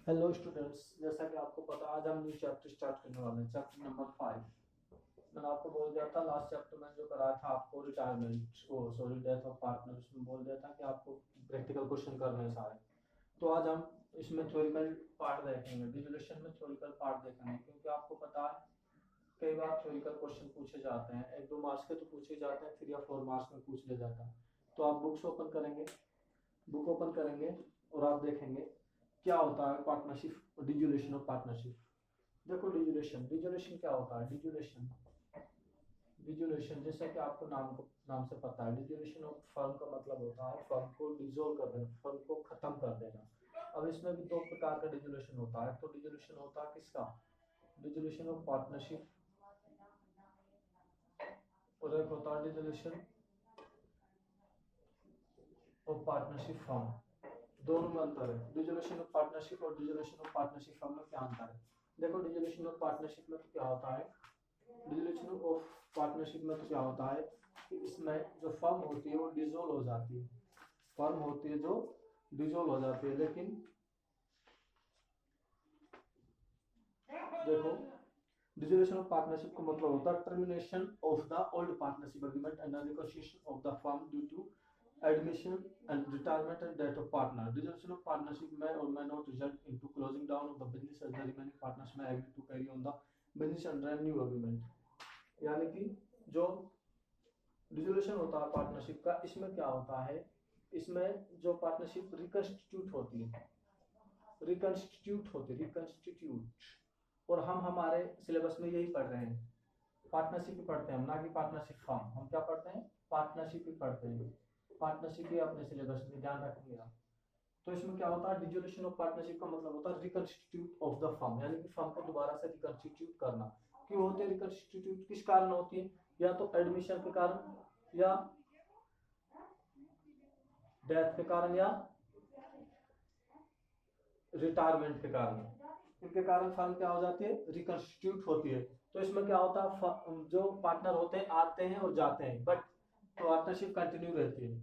Hello students, जैसा कि आपको पता आज हम न्यू चैप्टर स्टार्ट करने वाले हैं, चैप्टर नंबर 5। मैंने आपको बोल दिया था लास्ट चैप्टर में जो कराया था आपको रिटायरमेंट डेथ ऑफ पार्टनर, उसमें बोल दिया था कि आपको प्रैक्टिकल क्वेश्चन करने हैं सारे। तो आज हम इसमें थ्योरिकल पार्ट देखेंगे, डिजुलेशन में थ्योरिकल पार्ट देखेंगे, क्योंकि आपको पता है कई बार थ्योरिकल क्वेश्चन पूछे जाते हैं, 1-2 मार्क्स के तो पूछे जाते हैं, 3 या 4 मार्क्स में पूछ लिया जाता है। तो आप बुक ओपन करेंगे और आप देखेंगे क्या होता है पार्टनरशिप, डिजुलेशन ऑफ पार्टनरशिप। देखो डिजुलेशन क्या होता है। डिजुलेशन जैसे कि आपको नाम से पता है, डिजुलेशन ऑफ फर्म का मतलब होता है फर्म को डिजोल्व कर देना, फर्म को खत्म कर देना। अब इसमें भी दो प्रकार का डिजुलेशन होता है। तो डिजुलेशन होता है किसका, डिजुलेशन ऑफ पार्टनरशिप, और एक होता है डिजुलेशन ऑफ पार्टनरशिप फर्म। दोनों में अंतर है, डिसोल्यूशन ऑफ पार्टनरशिप और डिसोल्यूशन ऑफ पार्टनरशिप फर्म में क्या अंतर है। देखो डिसोल्यूशन ऑफ पार्टनरशिप में तो क्या होता है, डिसोल्यूशन ऑफ पार्टनरशिप में तो क्या होता है कि इसमें जो फर्म होती है वो डिसोल्व हो जाती है, फर्म होती है जो डिसोल्व हो जाती है। लेकिन देखो डिसोल्यूशन ऑफ पार्टनरशिप का मतलब होता है termination of the old partnership agreement and reconstruction of the firm due to admission and retirement and death of partner. Dissolution of partnership may or may not result into closing down of the business as the remaining partners may agree to carry on the business under a new agreement. यानी कि जो dissolution होता है partnership का, इसमें क्या होता है, इसमें जो पार्टनरशिप रिकंस्टिट्यूट, और हम हमारे सिलेबस में यही पढ़ रहे हैं, पार्टनरशिप ही पढ़ते हैं हम, ना कि पार्टनरशिप फॉर्म। हम क्या पढ़ते हैं, पार्टनरशिप ही पढ़ते हैं, पार्टनरशिप ही अपने सिलेबस में ध्यान रखेंगे आप। तो इसमें क्या होता है, डिसोल्यूशन ऑफ पार्टनरशिप का मतलब होता है रिकंस्टिट्यूट ऑफ द फर्म, यानी कि फर्म को दोबारा से रिकंस्टिट्यूट करना। क्यों होते हैं रिकंस्टिट्यूट, किस कारण होती है, या तो एडमिशन के कारण, या डेथ के कारण, या रिटायरमेंट के कारण। इनके कारण फर्म क्या हो जाती है, रिकंस्टिट्यूट होती है। तो इसमें क्या होता है, जो पार्टनर होते हैं आते हैं और जाते हैं, बट पार्टनरशिप कंटिन्यू रहती है।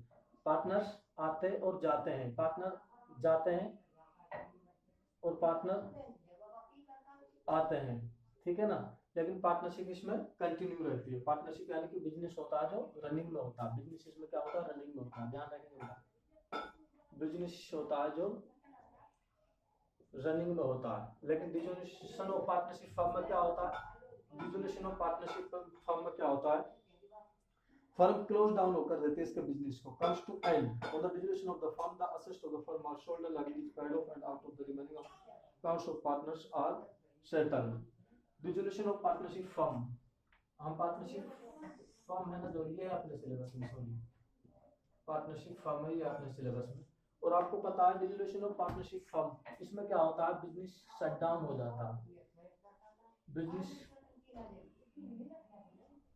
पार्टनर्स आते और जाते हैं, पार्टनर जाते हैं और पार्टनर आते हैं, ठीक है ना। लेकिन पार्टनरशिप इसमें कंटिन्यू रहती है। पार्टनरशिप यानी कि बिजनेस होता है जो रनिंग में होता है, बिजनेस इसमें क्या होता है, रनिंग में होता है, ध्यान रखेंगे। बिजनेस होता है जो रनिंग में होता है। लेकिन डिसोल्यूशन ऑफ पार्टनरशिप फर्म में क्या होता है, डिसोल्यूशन ऑफ पार्टनरशिप फर्म में क्या होता है, फर्म क्लोज डाउन होकर देते हैं इसके बिजनेस को, comes to and on the dissolution of the firm, the assets of the firm are sold and liabilities paid off and out of the remaining accounts of partners are settled. Dissolution of partnership firm, हम partnership firm है ना जो, ये अपने syllabus में, sorry partnership firm है ये अपने सिलेबस में। और आपको पता है डिसोल्यूशन ऑफ पार्टनरशिप फर्म, इसमें क्या होता है, बिजनेस शट डाउन हो जाता है, बिजनेस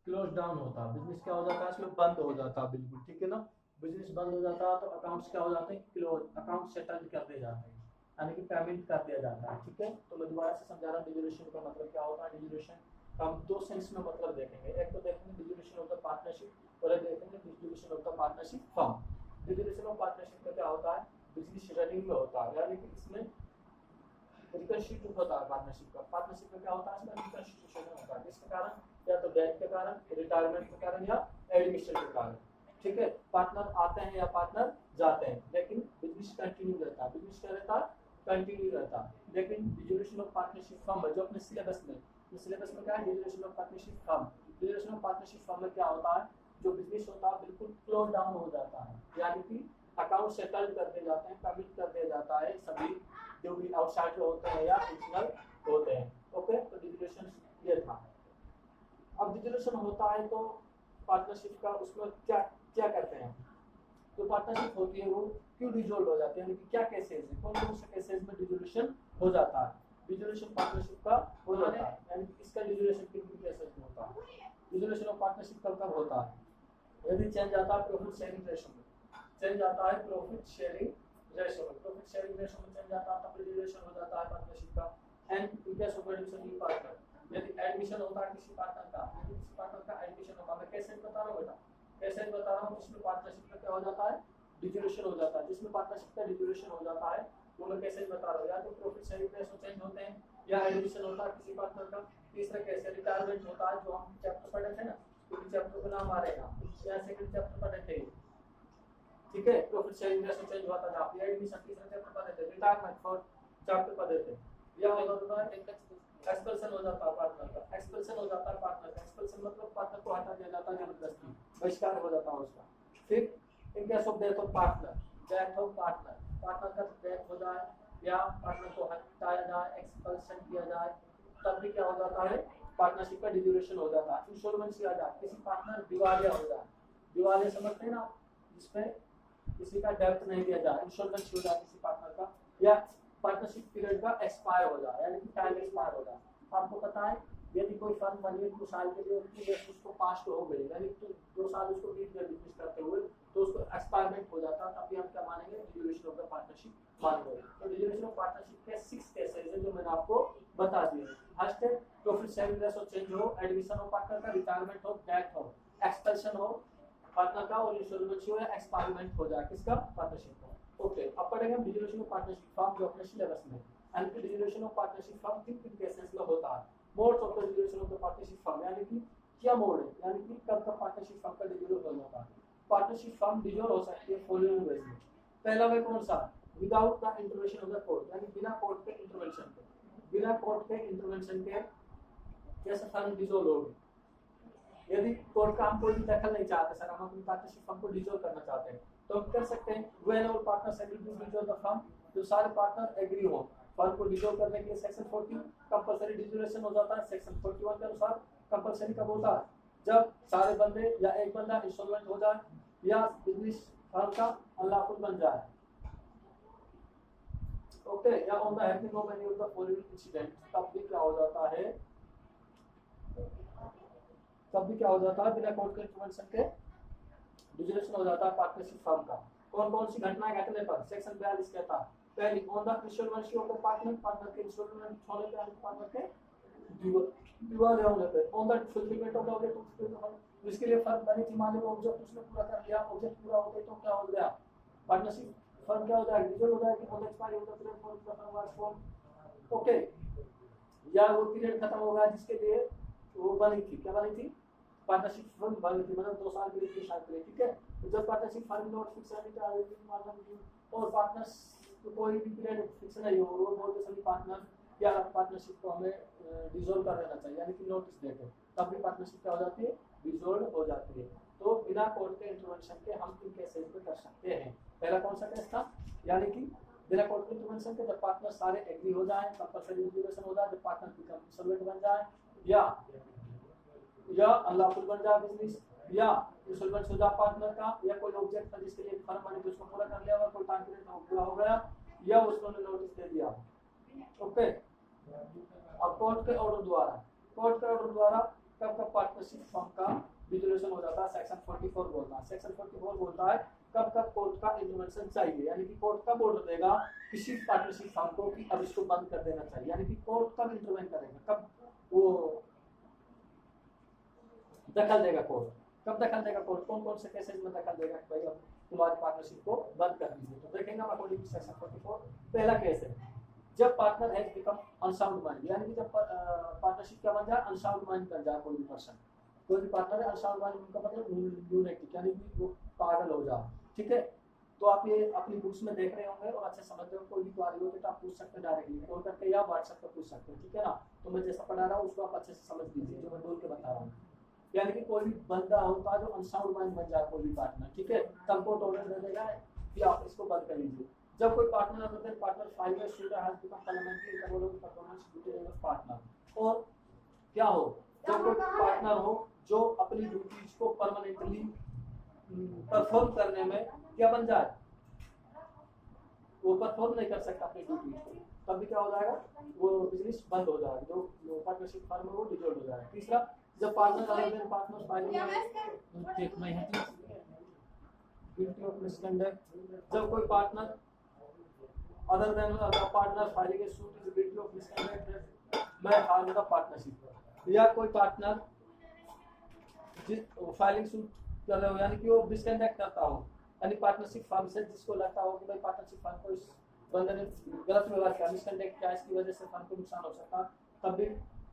क्लोज डाउन होता है, बिजनेस क्या हो जाता है, इसमें बंद हो जाता है, बिल्कुल ठीक है ना। बिजनेस बंद हो जाता है तो अकाउंट्स क्या हो जाते हैं, क्लोज, अकाउंट सेटल्ड कर दिए जाते हैं, यानी कि पेमेंट कर दिया जाता है, ठीक है। तो मैं दोबारा से समझा रहा हूँ डिसोल्यूशन का मतलब क्या होता है। डिसोल्यूशन हम दो सेंस में मतलब देखेंगे, एक तो देखेंगे डिसोल्यूशन ऑफ द पार्टनरशिप और एक देखेंगे dissolution of the partnership firm. Dissolution of partnership का क्या होता है, बिजनेस रनिंग में होता है, यानी कि इसमें रिकंस्टिट्यूट होता है पार्टनरशिप का। पार्टनरशिप में क्या होता है, इसमें रिकंस्टिट्यूशन होता है, जिसके कारण, या तो डेथ के कारण, रिटायरमेंट के कारण, या एडमिशन के कारण, ठीक है। पार्टनर आते हैं या पार्टनर जाते हैं, लेकिन बिजनेस कंटिन्यू रहता है, बिजनेस क्या रहता है, कंटिन्यू रहता है। लेकिन डिसोल्यूशन ऑफ पार्टनरशिप फर्म जो अपने सिलेबस में क्या है, dissolution of partnership firm. Dissolution of partnership firm में क्या होता है, जो बिजनेस होता है बिल्कुल क्लोज डाउन हो जाता है, यानी कि अकाउंट सेटल्ड कर दिए जाते हैं, पेमेंट कर दिया जाता है, सभी जो भी आउटसाइड होते हैं या इंटरनल होते हैं, ओके। तो डिसोल्यूशन ये था। अब डिसोल्यूशन होता है तो पार्टनरशिप का उसमें क्या क्या करते हैं, जो पार्टनरशिप होती है वो क्यों डिसॉल्व हो जाती है, यानी कि क्या केसेस है, कौन कौन से केसेस में डिसोल्यूशन हो जाता है। डिसोल्यूशन पार्टनरशिप का हो जाता है, यानी कि इसका डिसोल्यूशन किन किन केसेस में होता है। डिसोल्यूशन ऑफ पार्टनरशिप कब कब होता है, यदि चेंज आता है प्रॉफिट शेयरिंग रेशो में, चेंज आता है प्रॉफिट शेयरिंग रेशो में, प्रॉफिट शेयरिंग रेशो में चेंज आता है तब डिसोल्यूशन हो जाता है पार्टनरशिप का। And in case of admission new partner, यदि एडमिशन होता है किसी पार्टनर का, यदि किसी पार्टनर का एडमिशन होता है, मैं कैसे बता रहा हूं बेटा, कैसे बता रहा हूं, जिसमें पार्टनरशिप का क्या हो जाता है, डिसोल्यूशन हो जाता है, जिसमें पार्टनरशिप का डिसोल्यूशन हो जाता है दोनों केसेस बता रहा हूँ, या तो प्रॉफिट शेयरिंग रेशो चेंज होते हैं या एडमिशन होता है किसी पार्टनर का। तीसरा केस है रिटायरमेंट होता है, जो हम चैप्टर पढ़े थे ना, क्योंकि चैप्टर का नाम आ रहेगा या सेकंड चैप्टर पढ़े थे, ठीक है। प्रॉफिट शेयरिंग रेशो चेंज होता था, या एडमिशन तीसरा चैप्टर पढ़े थे, रिटायरमेंट फोर्थ चैप्टर पढ़े थे। या होता है एक्सपेल्शन हो जाता है पार्टनर का, एक्सपेल्शन हो जाता है पार्टनर का, एक्सपेल्शन मतलब पार्टनर को हटा दिया जाता है जबरदस्ती, बहिष्कार हो जाता है उसका। फिर in case of death of partner, death of partner, partner का डेथ हो जाए या पार्टनर को हटाया जाए, एक्सपेल्शन किया जाए, तब भी क्या हो जाता है, पार्टनरशिप का डिसोल्यूशन हो जाता है। इंश्योरेंस किया जाए, किसी पार्टनर दिवालिया हो जाए, दिवालिया समझते हैं ना, जिसमें किसी का डेब्ट नहीं दिया जाए, इंश्योरेंस हो जाए किसी पार्टनर का, या पार्टनरशिप पीरियड का एक्सपायर हो जाए, यानी कि टाइम एक्सपायर हो जाए। आपको पता है यदि कोई फर्म बनी है 2 साल के लिए, उसकी डेट उसको पास्ट हो गई, यानी कि 2 साल उसको बीत गए बिजनेस करते हुए, तो उसको एक्सपायरमेंट हो जाता है, तब भी हम क्या मानेंगे, डिसोल्यूशन ऑफ द पार्टनरशिप मानेंगे। तो डिसोल्यूशन ऑफ पार्टनरशिप के 6 केसेस हैं जो मैंने आपको बता दिए। फर्स्ट है प्रॉफिट शेयरिंग रेशो चेंज हो, एडमिशन हो पार्टनर का, रिटायरमेंट हो, डेथ हो, एक्सपेल्शन हो पार्टनर का, और इंश्योरेंस हो या एक्सपायरमेंट हो जाए किसका, पार्टनरशिप का। ओके, अब पढ़ेंगे हम डिसोल्यूशन ऑफ पार्टनरशिप फॉर्म जो अपने सिलेबस में, and dissolution of partnership form किन केसेस में होता है, modes of the dissolution of the partnership form, यानी कि क्या मोड है, यानी कि कब कब पार्टनरशिप फॉर्म का डिसोल्व हो जाता है। पार्टनरशिप फॉर्म डिसोल्व हो सकती है फॉलोइंग वेज में। पहला वे कौन सा, without the intervention of the court, यानी बिना कोर्ट के इंटरवेंशन के, बिना कोर्ट के इंटरवेंशन के कैसे फॉर्म डिसोल्व होगी। यदि कोर्ट का हम कोई भी दखल नहीं चाहते, सर हम अपनी पार्टनरशिप फर्म को डिसॉल्व करना चाहते हैं, तो हम कर सकते हैं। When all partners agree to dissolve the firm, जो सारे पार्टनर एग्री हो फर्म को डिसॉल्व करने के लिए, सेक्शन 40 कंपलसरी डिसोल्यूशन हो जाता है। सेक्शन 41 के अनुसार कंपलसरी कब होता है, जब सारे बंदे या एक बंदा इंसॉल्वेंट हो जाए या बिजनेस फर्म का अनलॉफुल बन जाए। ओके, या on the happening of any of the following incident, तब भी क्या हो जाता है, तब भी क्या हो जाता है, बिना कोर्ट के इंटरवेंशन के डिसोल्यूशन हो जाता है पार्टनरशिप फर्म का। कौन कौन सी घटनाएं घटने पर, सेक्शन 42 कहता है, पहली on the insolvency of the partner, partner के इंसॉल्वेंट होने पे, पार्टनर के दिवालिया होने पे, on the fulfilment of the object, जिसके लिए फर्म बनी थी, मान लो ऑब्जेक्ट उसने पूरा कर लिया, ऑब्जेक्ट पूरा हो गया तो क्या हो गया, पार्टनरशिप फर्म क्या हो जाएगी, डिसॉल्व हो जाएगी। On the expiry of the period for the firm was form, okay, या वो पीरियड खत्म हो गया जिसके लिए वो बनी थी, क्या बनी थी, पार्टनरशिप फर्म बनी थी, मतलब 2 साल के लिए, 3 साल के लिए, ठीक है। तो जब पार्टनरशिप फर्म नॉट फिक्स और पार्टनर्स तो कोई भी पीरियड फिक्स नहीं हो, वो बोलते सभी पार्टनर या पार्टनरशिप को हमें डिसॉल्व कर देना चाहिए, यानी कि नोटिस देते, तब भी पार्टनरशिप क्या हो जाती है, डिसॉल्व हो जाती है। तो बिना कोर्ट के इंटरवेंशन के हम इन केसेस पे कर सकते हैं। पहला कौन सा केस था, यानी कि बिना कोर्ट के इंटरवेंशन के, जब पार्टनर सारे एग्री हो जाए, कंपलसरी डिसोल्यूशन हो जाए, जब पार्टनर बिकम इंसॉल्वेंट बन जाए, या अनलॉफुल बन जाए बिजनेस, या इंसॉल्वेंट हो जाए पार्टनर का, या कोई ऑब्जेक्ट था जिसके लिए फर्म बनी थी उसको पूरा कर लिया हुआ, कोई टाइम पीरियड पूरा हो गया, या उसको नोटिस दे दिया। ओके, अब कोर्ट के ऑर्डर द्वारा, कोर्ट के ऑर्डर द्वारा कब कब पार्टनरशिप फर्म का डिसोल्यूशन हो जाता है, सेक्शन 44 बोलता है। सेक्शन 44 बोलता है कब कब कोर्ट का इंटरवेंशन चाहिए, यानी कि कोर्ट कब ऑर्डर देगा किसी पार्टनरशिप फर्म को कि अब इसको बंद कर देना चाहिए, यानी कि कोर्ट कब इंटरवेन करेगा, कब वो दखल देगा कोर्ट, कब दखल देगा कोर्ट, कौन कौन से केसेस में दखल देगा कि भाई अब तुम्हारी पार्टनरशिप को बंद कर दीजिए। तो देखेंगे हम अकॉर्डिंग टू सेक्शन 44। पहला केस है जब partner has become unsound mind, यानी कि जब पार्टनरशिप क्या बन जाए, अनसाउंड माइंड बन जाए कोई भी पर्सन, कोई भी पार्टनर है अनसाउंड माइंड का मतलब ल्यूनेटिक, यानी कि वो पागल हो जाए, ठीक है। तो आप ये अपनी बुक्स में देख रहे होंगे और अच्छे समझ रहे हो, कोई भी क्वारी हो तो आप पूछ सकते हैं डायरेक्टली कॉल करके या व्हाट्सएप पर पूछ सकते हैं, ठीक है ना। तो मैं जैसा पढ़ा रहा हूँ उसको आप अच्छे से समझ लीजिए जो मैं बोल के बता रहा हूँ। यानी कि कोई भी बंदा होता है जो अनसाउंड माइंड बन जाए कोई भी पार्टनर, ठीक है, तब कोर्ट ऑर्डर दे देगा कि आप इसको बंद कर लीजिए। जब कोई partner other than partner file में suit has become permanently interval of performance duty of partner, और क्या हो, जब कोई पार्टनर हो जो अपनी ड्यूटीज को परमानेंटली परफॉर्म करने में क्या बन जाए, वो परफॉर्म नहीं कर सकता अपनी ड्यूटीज को, तब भी क्या हो जाएगा, वो बिजनेस बंद हो जाएगा, जो पार्टनरशिप फर्म है वो डिसॉल्व हो जाएगा। तीसरा, जब partner other than partner file guilty of misconduct, जब कोई partner other than partner filing a suit is guilty of misconduct by harm the partnership, या कोई पार्टनर जिस फाइलिंग सूट कर रहे हो यानी कि वो मिसकंडक्ट करता हो, यानी पार्टनरशिप फर्म से जिसको लगता हो कि भाई पार्टनरशिप फर्म को बंदे ने गलत व्यवहार किया, मिसकंडक्ट किया, इसकी वजह से फर्म को नुकसान हो सकता, तब भी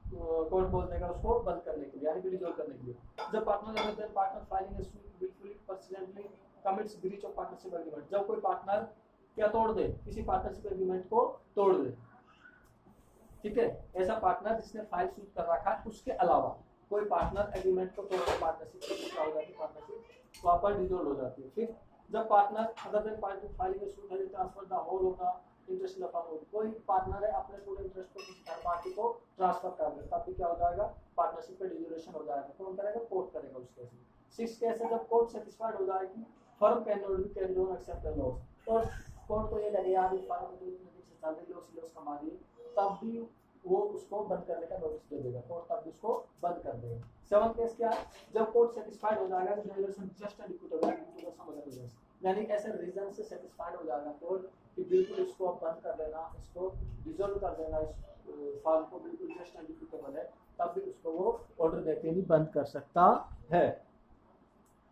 कोर्ट बोल देगा उसको बंद करने के लिए, यानी कि डिसॉल्व करने के लिए। जब partner filing a suit wilfully persistently commits breach of partnership agreement, जब कोई पार्टनर क्या तोड़ दे, किसी पार्टनरशिप एग्रीमेंट को तोड़ दे, ठीक है, ऐसा पार्टनर जिसने फाइल सूट कर रखा है उसके अलावा कोई पार्टनर एग्रीमेंट को तोड़ पार्टनरशिप क्या हो जाती है, पार्टनरशिप प्रॉपर डिसॉल्व हो जाती है। फिर जब partner other than party filing a suit है transfer the whole of the interest in the firm, कोई पार्टनर है अपने पूरे इंटरेस्ट को किसी थर्ड पार्टी को ट्रांसफर कर दे, तब भी क्या हो जाएगा, पार्टनरशिप का डिसोल्यूशन हो जाएगा। कौन करेगा, कोर्ट करेगा उस केस में। 6 केस है जब कोर्ट सेटिस्फाइड हो जाएगी, firm can not be carried on except the loss, तो कोर्ट को ये लगे यार ये फर्म को से ज्यादा लॉस कमा दी, तब भी वो उसको बंद करने का नोटिस दे देगा, कोर्ट तब भी उसको बंद कर देगा। 7 केस क्या है, जब कोर्ट सेटिस्फाइड हो जाएगा dissolution just and equitable to the some other reasons, यानी ऐसे रीजन से सेटिस्फाइड हो जाएगा कोर्ट कि बिल्कुल इसको बंद कर देना, इसको डिसॉल्व कर देना, इस फॉर्म को बिल्कुल जस्ट एंड इक्विटेबल है, तब भी उसको वो ऑर्डर देके भी बंद कर सकता है।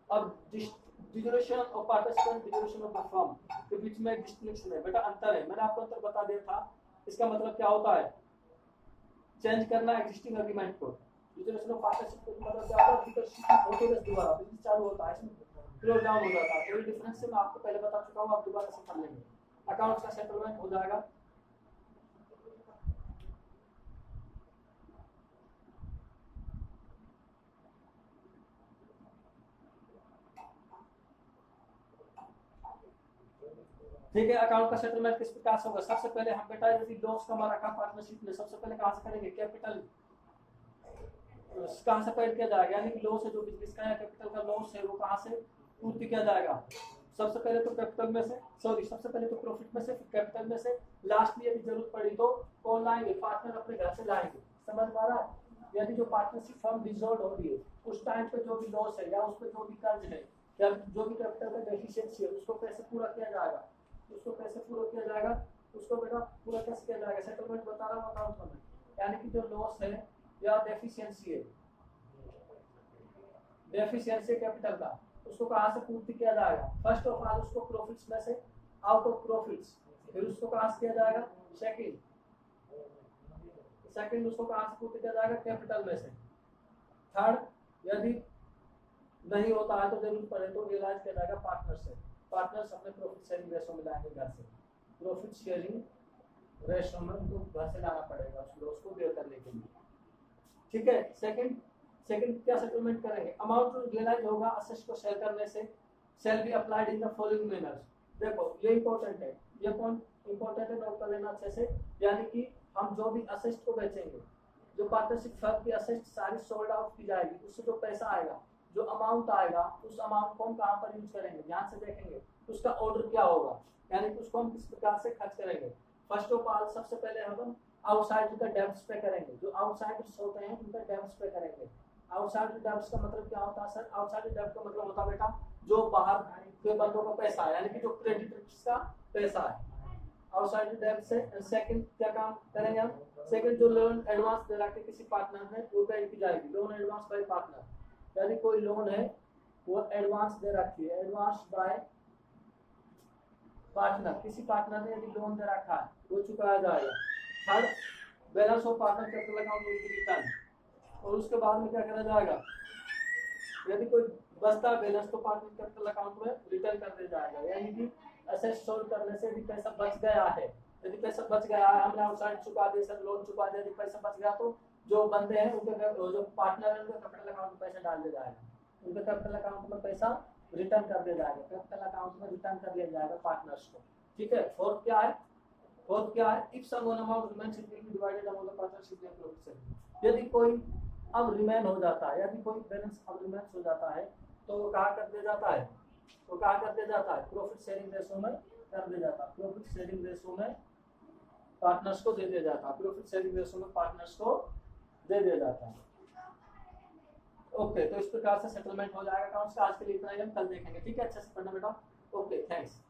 अब dissolution of participant, dissolution of the firm के बीच में डिस्टिंक्शन है बेटा, अंतर है, मैंने आपको अंतर बता दिया था। इसका मतलब क्या होता है, चेंज करना एग्जिस्टिंग एग्रीमेंट को। डिसोल्यूशन ऑफ पार्टनरशिप का मतलब क्या होता है, बिल्कुल होते द्वारा बिजनेस चालू होता है, क्लोज डाउन हो जाता है, कोई डिफरेंस से मैं आपको पहले बता चुका हूं, आप दोबारा से कर लेंगे। अकाउंट्स का सेटलमेंट हो जाएगा, ठीक है। अकाउंट का सेटलमेंट किस प्रकार से होगा, सबसे पहले हम बेटा यदि लॉस कमा रखा पार्टनरशिप में, सबसे पहले कहां से करेंगे, कैपिटल कहां से पेड किया जाएगा, यानी कि लॉस है जो बिजनेस का है, कैपिटल का लॉस है वो कहां से पूर्ति किया जाएगा, सबसे पहले तो कैपिटल में से, सॉरी सबसे पहले तो प्रॉफिट में से, फिर कैपिटल में से, लास्ट में यदि जरूरत पड़ी तो कौन लाएंगे, पार्टनर अपने घर से लाएंगे। समझ पा रहा है, यदि जो पार्टनरशिप फर्म डिसॉल्व हो रही है उस टाइम पे जो भी लॉस है या उस पे जो भी कर्ज है या जो भी कैपिटल का डेफिशिएंसी है उसको कैसे पूरा किया जाएगा, उसको कैसे पूरा किया जाएगा, उसको बेटा पूरा कैसे किया जाएगा, सेटलमेंट बता रहा हूं अकाउंट में, यानी कि जो लॉस है या डेफिशिएंसी है, डेफिशिएंसी कैपिटल का, उसको कहां से पूर्ति किया जाएगा, फर्स्ट ऑफ ऑल उसको प्रॉफिट्स में से, आउट ऑफ प्रॉफिट्स, फिर उसको कहां से किया जाएगा, सेकंड उसको कहां से पूर्ति किया जाएगा, कैपिटल में से, थर्ड यदि नहीं होता है तो जरूर पड़े तो रियलाइज किया जाएगा पार्टनर से, पार्टनर्स अपने प्रॉफिट शेयरिंग रेशो में लाएंगे घर से, प्रॉफिट शेयरिंग रेशो में उनको घर से लाना पड़ेगा उस लॉस को बेयर करने के लिए, ठीक है। सेकंड क्या सेटलमेंट करेंगे, अमाउंट रियलाइज होगा असेट को सेल करने से, sale be applied in the following manners, देखो ये इंपॉर्टेंट है, ये पॉइंट इंपॉर्टेंट है, नोट कर लेना अच्छे से, यानी कि हम जो भी असेट को बेचेंगे, जो पार्टनरशिप फर्म की असेट सारी सोल्ड आउट की जाएगी, उससे जो पैसा आएगा, जो अमाउंट आएगा, उस अमाउंट को हम कहां पर यूज करेंगे, ध्यान से देखेंगे उसका ऑर्डर क्या होगा, यानी कि उसको हम किस प्रकार से खर्च करेंगे। फर्स्ट ऑफ ऑल सबसे पहले हम आउटसाइड का डेब्ट्स पे करेंगे, जो आउटसाइडर्स होते हैं उनका डेब्ट्स पे करेंगे। आउटसाइड डेब्ट्स का मतलब क्या होता है सर, आउटसाइड डेब्ट का मतलब होता है बेटा जो बाहर के बंदों का पैसा है, यानी कि जो क्रेडिटर्स का पैसा है, आउटसाइड डेब्ट से। सेकंड क्या काम करेंगे हम, सेकंड जो लोन एडवांस दे रखे किसी पार्टनर ने वो पे की जाएगी, लोन एडवांस बाय पार्टनर, यानी कोई लोन है वो एडवांस दे रखी है, एडवांस बाय पार्टनर, किसी पार्टनर ने यदि लोन दे रखा है वो चुकाया जाएगा। Third balance of partner capital account will be return, और उसके बाद में क्या करा जाएगा, यदि कोई बचता बैलेंस तो पार्टनर कैपिटल अकाउंट में रिटर्न कर दिया जाएगा, यानी कि एसेट सोल्ड करने से यदि पैसा बच गया है, यदि पैसा बच गया है हमने आउटसाइड चुका दिया सर, लोन चुका दिया, यदि पैसा बच गया तो जो बंदे हैं उनके जो पार्टनर है उनके कैपिटल अकाउंट में पैसा डाल दिया जाएगा, उनके कैपिटल अकाउंट में पैसा रिटर्न कर दिया जाएगा, कैपिटल अकाउंट में रिटर्न कर दिया जाएगा पार्टनर्स को, ठीक है। फोर्थ क्या है, if some amount remains it will be divided among the partnership and profit, यदि कोई अब रिमेन हो जाता है, यदि कोई बैलेंस अब रिमेन हो जाता है तो वो कहाँ कर दिया जाता है, प्रॉफिट शेयरिंग रेशो में कर दिया जाता है, प्रॉफिट शेयरिंग रेशो में पार्टनर्स को दे दिया जाता है, प्रॉफिट शेयरिंग रेशो में पार्टनर्स को दे दिया जाता है। ओके, तो इस प्रकार से सेटलमेंट हो जाएगा अकाउंट्स का। आज के लिए इतना ही, हम कल देखेंगे, ठीक है। अच्छे से पढ़ना बेटा। Okay, thanks.